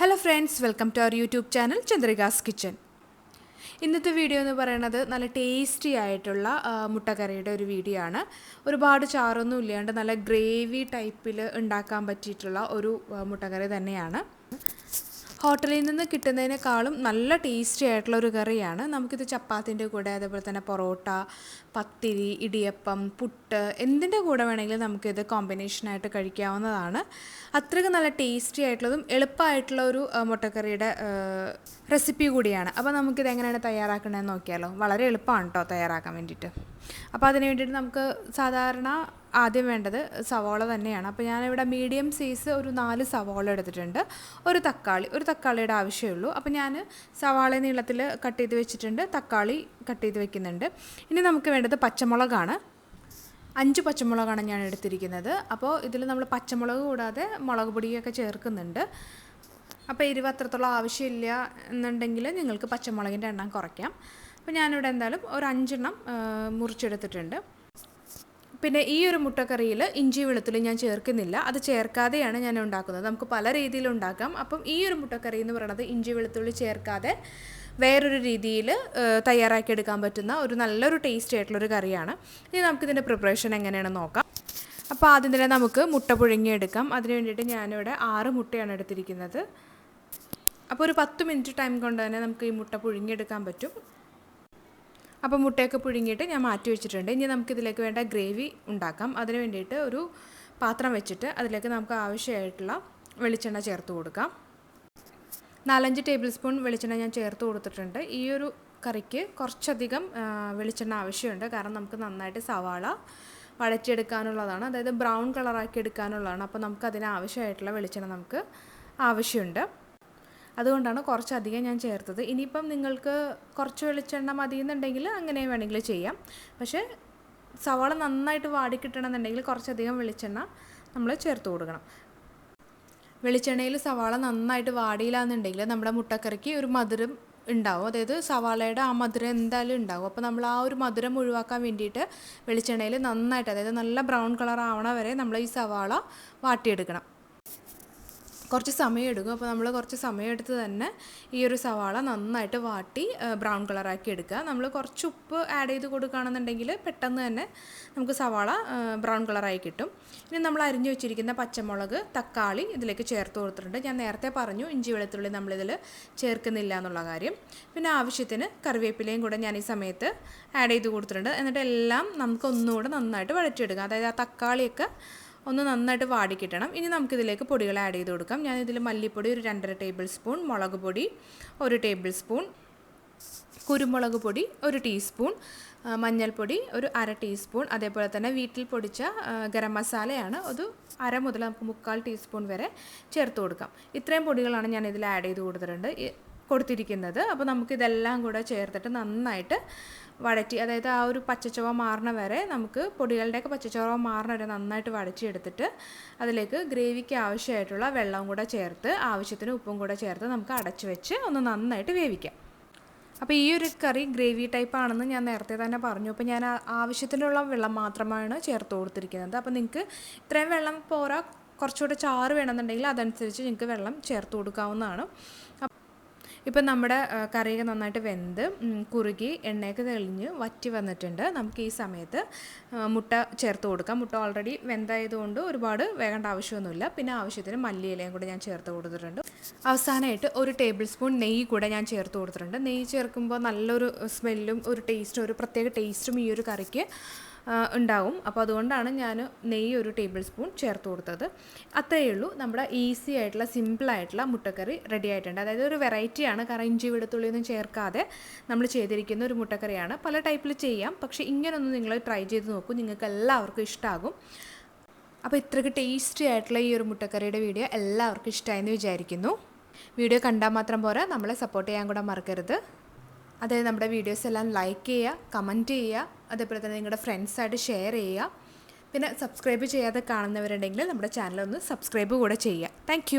Hello friends, welcome to our YouTube channel Chandrika's kitchen. ഇന്നത്തെ video എന്ന് പറയുന്നത് നല്ല ടേസ്റ്റി ആയിട്ടുള്ള മുട്ടക്കറിയുടെ ഒരു വീഡിയോ ആണ്. ഒരുപാട് ചാറൊന്നും ഇല്ലാണ്ട് നല്ല ഗ്രേവി ടൈപ്പിൽ ഉണ്ടാക്കാൻ പറ്റിയിട്ടുള്ള ഒരു മുട്ടക്കറി തന്നെയാണ്. ഹോട്ടലിൽ നിന്ന് കിട്ടുന്നതിനേക്കാളും നല്ല ടേസ്റ്റി ആയിട്ടുള്ള ഒരു കറിയാണ്. നമുക്കിത് ചപ്പാത്തിൻ്റെ കൂടെ, അതേപോലെ തന്നെ പൊറോട്ട, പത്തിരി, ഇടിയപ്പം, പുട്ട് എന്തിൻ്റെ കൂടെ വേണമെങ്കിലും നമുക്കിത് കോമ്പിനേഷനായിട്ട് കഴിക്കാവുന്നതാണ്. അത്രയ്ക്ക് നല്ല ടേസ്റ്റി ആയിട്ടുള്ളതും എളുപ്പമായിട്ടുള്ള ഒരു മുട്ടക്കറിയുടെ റെസിപ്പി കൂടിയാണ്. അപ്പോൾ നമുക്കിത് എങ്ങനെയാണ് തയ്യാറാക്കണമെന്ന് നോക്കിയാലോ. വളരെ എളുപ്പമാണ് കേട്ടോ തയ്യാറാക്കാൻ വേണ്ടിയിട്ട്. അപ്പോൾ അതിന് വേണ്ടിയിട്ട് നമുക്ക് സാധാരണ ആദ്യം വേണ്ടത് സവാള തന്നെയാണ്. അപ്പോൾ ഞാനിവിടെ മീഡിയം സൈസ് ഒരു 4 സവാള എടുത്തിട്ടുണ്ട്. ഒരു തക്കാളിയുടെ ആവശ്യമുള്ളൂ. അപ്പോൾ ഞാൻ സവാള നീളത്തിൽ കട്ട് ചെയ്ത് വെച്ചിട്ടുണ്ട്, തക്കാളി കട്ട് ചെയ്ത് വെക്കുന്നുണ്ട്. ഇനി നമുക്ക് വേണ്ടത് പച്ചമുളകാണ്. 5 പച്ചമുളകാണ് ഞാൻ എടുത്തിരിക്കുന്നത്. അപ്പോൾ ഇതിൽ നമ്മൾ പച്ചമുളക് കൂടാതെ മുളക് പൊടിയൊക്കെ ചേർക്കുന്നുണ്ട്. അപ്പോൾ എരിവ് അത്രത്തോളം ആവശ്യമില്ല എന്നുണ്ടെങ്കിൽ നിങ്ങൾക്ക് പച്ചമുളകിൻ്റെ എണ്ണം കുറയ്ക്കാം. അപ്പോൾ ഞാനിവിടെ എന്തായാലും ഒരു 5 എണ്ണം മുറിച്ചെടുത്തിട്ടുണ്ട്. പിന്നെ ഈ ഒരു മുട്ടക്കറിയിൽ ഇഞ്ചി വെളുത്തുള്ളി ഞാൻ ചേർക്കുന്നില്ല. അത് ചേർക്കാതെയാണ് ഞാൻ ഉണ്ടാക്കുന്നത്. നമുക്ക് പല രീതിയിൽ ഉണ്ടാക്കാം. അപ്പം ഈ ഒരു മുട്ടക്കറി എന്ന് പറയുന്നത് ഇഞ്ചി വെളുത്തുള്ളി ചേർക്കാതെ വേറൊരു രീതിയിൽ തയ്യാറാക്കിയെടുക്കാൻ പറ്റുന്ന ഒരു നല്ലൊരു ടേസ്റ്റ് ആയിട്ടുള്ളൊരു കറിയാണ്. ഇനി നമുക്കിതിൻ്റെ പ്രിപ്പറേഷൻ എങ്ങനെയാണെന്ന് നോക്കാം. അപ്പോൾ ആദ്യം തന്നെ നമുക്ക് മുട്ട പുഴുങ്ങിയെടുക്കാം. അതിന് വേണ്ടിയിട്ട് ഞാനിവിടെ 6 മുട്ടയാണ് എടുത്തിരിക്കുന്നത്. അപ്പോൾ ഒരു 10 മിനിറ്റ് ടൈം കൊണ്ട് തന്നെ നമുക്ക് ഈ മുട്ട പുഴുങ്ങിയെടുക്കാൻ പറ്റും. അപ്പോൾ മുട്ടയൊക്കെ പുഴുങ്ങിയിട്ട് ഞാൻ മാറ്റി വെച്ചിട്ടുണ്ട്. ഇനി നമുക്കിതിലേക്ക് വേണ്ട ഗ്രേവി ഉണ്ടാക്കാം. അതിന് വേണ്ടിയിട്ട് ഒരു പാത്രം വെച്ചിട്ട് അതിലേക്ക് നമുക്ക് ആവശ്യമായിട്ടുള്ള വെളിച്ചെണ്ണ ചേർത്ത് കൊടുക്കാം. 4-5 ടേബിൾ സ്പൂൺ വെളിച്ചെണ്ണ ഞാൻ ചേർത്ത് കൊടുത്തിട്ടുണ്ട്. ഈ ഒരു കറിക്ക് കുറച്ചധികം വെളിച്ചെണ്ണ ആവശ്യമുണ്ട്. കാരണം നമുക്ക് നന്നായിട്ട് സവാള വഴറ്റിയെടുക്കാനുള്ളതാണ്, അതായത് ബ്രൗൺ കളറാക്കി എടുക്കാനുള്ളതാണ്. അപ്പോൾ നമുക്ക് അതിനാവശ്യമായിട്ടുള്ള വെളിച്ചെണ്ണ നമുക്ക് ആവശ്യമുണ്ട്. അതുകൊണ്ടാണ് കുറച്ചധികം ഞാൻ ചേർത്തത്. ഇനിയിപ്പം നിങ്ങൾക്ക് കുറച്ച് വെളിച്ചെണ്ണ മതിയെന്നുണ്ടെങ്കിൽ അങ്ങനെ വേണമെങ്കിൽ ചെയ്യാം. പക്ഷേ സവാള നന്നായിട്ട് വാടിക്കിട്ടണമെന്നുണ്ടെങ്കിൽ കുറച്ചധികം വെളിച്ചെണ്ണ നമ്മൾ ചേർത്ത് കൊടുക്കണം. വെളിച്ചെണ്ണയിൽ സവാള നന്നായിട്ട് വാടിയില്ല എന്നുണ്ടെങ്കിൽ നമ്മുടെ മുട്ടക്കറിക്ക് ഒരു മധുരം ഉണ്ടാവും, അതായത് സവാളയുടെ ആ മധുരം എന്തായാലും ഉണ്ടാവും. അപ്പോൾ നമ്മൾ ആ ഒരു മധുരം ഒഴിവാക്കാൻ വേണ്ടിയിട്ട് വെളിച്ചെണ്ണയിൽ നന്നായിട്ട്, അതായത് നല്ല ബ്രൗൺ കളർ ആവണ വരെ നമ്മൾ ഈ സവാള വാട്ടിയെടുക്കണം. കുറച്ച് സമയം എടുക്കും. അപ്പോൾ നമ്മൾ കുറച്ച് സമയമെടുത്ത് തന്നെ ഈ ഒരു സവാള നന്നായിട്ട് വാട്ടി ബ്രൗൺ കളറാക്കി എടുക്കുക. നമ്മൾ കുറച്ച് ഉപ്പ് ആഡ് ചെയ്ത് കൊടുക്കുകയാണെന്നുണ്ടെങ്കിൽ പെട്ടെന്ന് തന്നെ നമുക്ക് സവാള ബ്രൗൺ കളറായി കിട്ടും. ഇനി നമ്മൾ അരിഞ്ഞു വെച്ചിരിക്കുന്ന പച്ചമുളക്, തക്കാളി ഇതിലേക്ക് ചേർത്ത് കൊടുത്തിട്ടുണ്ട്. ഞാൻ നേരത്തെ പറഞ്ഞു ഇഞ്ചി വെളുത്തുള്ളി നമ്മളിതിൽ ചേർക്കുന്നില്ല എന്നുള്ള കാര്യം. പിന്നെ ആവശ്യത്തിന് കറിവേപ്പിലയും കൂടെ ഞാൻ ഈ സമയത്ത് ആഡ് ചെയ്ത് കൊടുത്തിട്ടുണ്ട്. എന്നിട്ട് എല്ലാം നമുക്ക് ഒന്നുകൂടെ നന്നായിട്ട് വഴറ്റിയെടുക്കാം. അതായത് ആ തക്കാളിയൊക്കെ ഒന്ന് നന്നായിട്ട് വാടിക്കിട്ടണം. ഇനി നമുക്കിതിലേക്ക് പൊടികൾ ആഡ് ചെയ്ത് കൊടുക്കാം. ഞാനിതിൽ മല്ലിപ്പൊടി ഒരു 2.5 ടേബിൾ സ്പൂൺ, മുളക് പൊടി 1 ടേബിൾ സ്പൂൺ, കുരുമുളക് പൊടി 1 ടീസ്പൂൺ, മഞ്ഞൾപ്പൊടി ഒരു 1/2 ടീസ്പൂൺ, അതേപോലെ തന്നെ വീട്ടിൽ പൊടിച്ച ഗരം മസാലയാണ് ഒരു 1/2 മുതൽ നമുക്ക് 1/4 ടീസ്പൂൺ വരെ ചേർത്ത് കൊടുക്കാം. ഇത്രയും പൊടികളാണ് ഞാൻ ഇതിൽ ആഡ് ചെയ്ത് കൊടുത്തിരിക്കുന്നത്. അപ്പോൾ നമുക്കിതെല്ലാം കൂടെ ചേർത്തിട്ട് നന്നായിട്ട് വഴറ്റി, അതായത് ആ ഒരു പച്ചച്ചുവ മാറണ വരെ, നമുക്ക് പൊടികളുടെയൊക്കെ പച്ചച്ചുവ മാറണ വരെ നന്നായിട്ട് വഴറ്റിയെടുത്തിട്ട് അതിലേക്ക് ഗ്രേവിക്ക് ആവശ്യമായിട്ടുള്ള വെള്ളവും കൂടെ ചേർത്ത് ആവശ്യത്തിന് ഉപ്പും കൂടെ ചേർത്ത് നമുക്ക് അടച്ചു വെച്ച് ഒന്ന് നന്നായിട്ട് വേവിക്കാം. അപ്പോൾ ഈ ഒരു കറി ഗ്രേവി ടൈപ്പ് ആണെന്ന് ഞാൻ നേരത്തെ തന്നെ പറഞ്ഞു. അപ്പോൾ ഞാൻ ആവശ്യത്തിനുള്ള വെള്ളം മാത്രമാണ് ചേർത്ത് കൊടുത്തിരിക്കുന്നത്. അപ്പോൾ നിങ്ങൾക്ക് ഇത്രയും വെള്ളം പോരാ, കുറച്ചുകൂടെ ചാറ് വേണമെന്നുണ്ടെങ്കിൽ അതനുസരിച്ച് നിങ്ങൾക്ക് വെള്ളം ചേർത്ത് കൊടുക്കാവുന്നതാണ്. ഇപ്പം നമ്മുടെ കറിയൊക്കെ നന്നായിട്ട് വെന്ത് കുറുകി എണ്ണയൊക്കെ തെളിഞ്ഞ് വറ്റി വന്നിട്ടുണ്ട്. നമുക്ക് ഈ സമയത്ത് മുട്ട ചേർത്ത് കൊടുക്കാം. മുട്ട ഓൾറെഡി വെന്തായതുകൊണ്ട് ഒരുപാട് വേകേണ്ട ആവശ്യമൊന്നുമില്ല. പിന്നെ ആവശ്യത്തിന് മല്ലിയിലയും കൂടെ ഞാൻ ചേർത്ത് കൊടുത്തിട്ടുണ്ട്. അവസാനമായിട്ട് 1 ടേബിൾ സ്പൂൺ നെയ്യ് കൂടെ ഞാൻ ചേർത്ത് കൊടുത്തിട്ടുണ്ട്. നെയ്യ് ചേർക്കുമ്പോൾ നല്ലൊരു സ്മെല്ലും ഒരു ടേസ്റ്റും, ഒരു പ്രത്യേക ടേസ്റ്റും ഈ ഒരു കറിക്ക് ഉണ്ടാവും. അപ്പോൾ അതുകൊണ്ടാണ് ഞാൻ നെയ്യ് 1 ടേബിൾ സ്പൂൺ ചേർത്ത് കൊടുത്തത്. അത്രയേ ഉള്ളൂ. നമ്മുടെ ഈസി ആയിട്ടുള്ള സിമ്പിളായിട്ടുള്ള മുട്ടക്കറി റെഡി ആയിട്ടുണ്ട്. അതായത് ഒരു വെറൈറ്റിയാണ്, കാരണം ഇഞ്ചി വെളുത്തുള്ളിയൊന്നും ചേർക്കാതെ നമ്മൾ ചെയ്തിരിക്കുന്ന ഒരു മുട്ടക്കറിയാണ്. പല ടൈപ്പിൽ ചെയ്യാം, പക്ഷേ ഇങ്ങനൊന്നും നിങ്ങൾ ട്രൈ ചെയ്ത് നോക്കൂ, നിങ്ങൾക്ക് എല്ലാവർക്കും ഇഷ്ടമാകും. അപ്പോൾ ഇത്രയ്ക്ക് ടേസ്റ്റി ആയിട്ടുള്ള ഈ ഒരു മുട്ടക്കറിയുടെ വീഡിയോ എല്ലാവർക്കും ഇഷ്ടമായെന്ന് വിചാരിക്കുന്നു. വീഡിയോ കണ്ടാൽ മാത്രം പോരാ, നമ്മളെ സപ്പോർട്ട് ചെയ്യാൻ കൂടെ മറക്കരുത്. അതായത് നമ്മുടെ വീഡിയോസ് എല്ലാം ലൈക്ക് ചെയ്യുക, കമൻറ്റ് ചെയ്യുക, അതേപോലെ തന്നെ നിങ്ങളുടെ ഫ്രണ്ട്സായിട്ട് ഷെയർ ചെയ്യുക. പിന്നെ സബ്സ്ക്രൈബ് ചെയ്യാതെ കാണുന്നവരുണ്ടെങ്കിൽ നമ്മുടെ ചാനലൊന്ന് സബ്സ്ക്രൈബ് കൂടെ ചെയ്യുക. താങ്ക്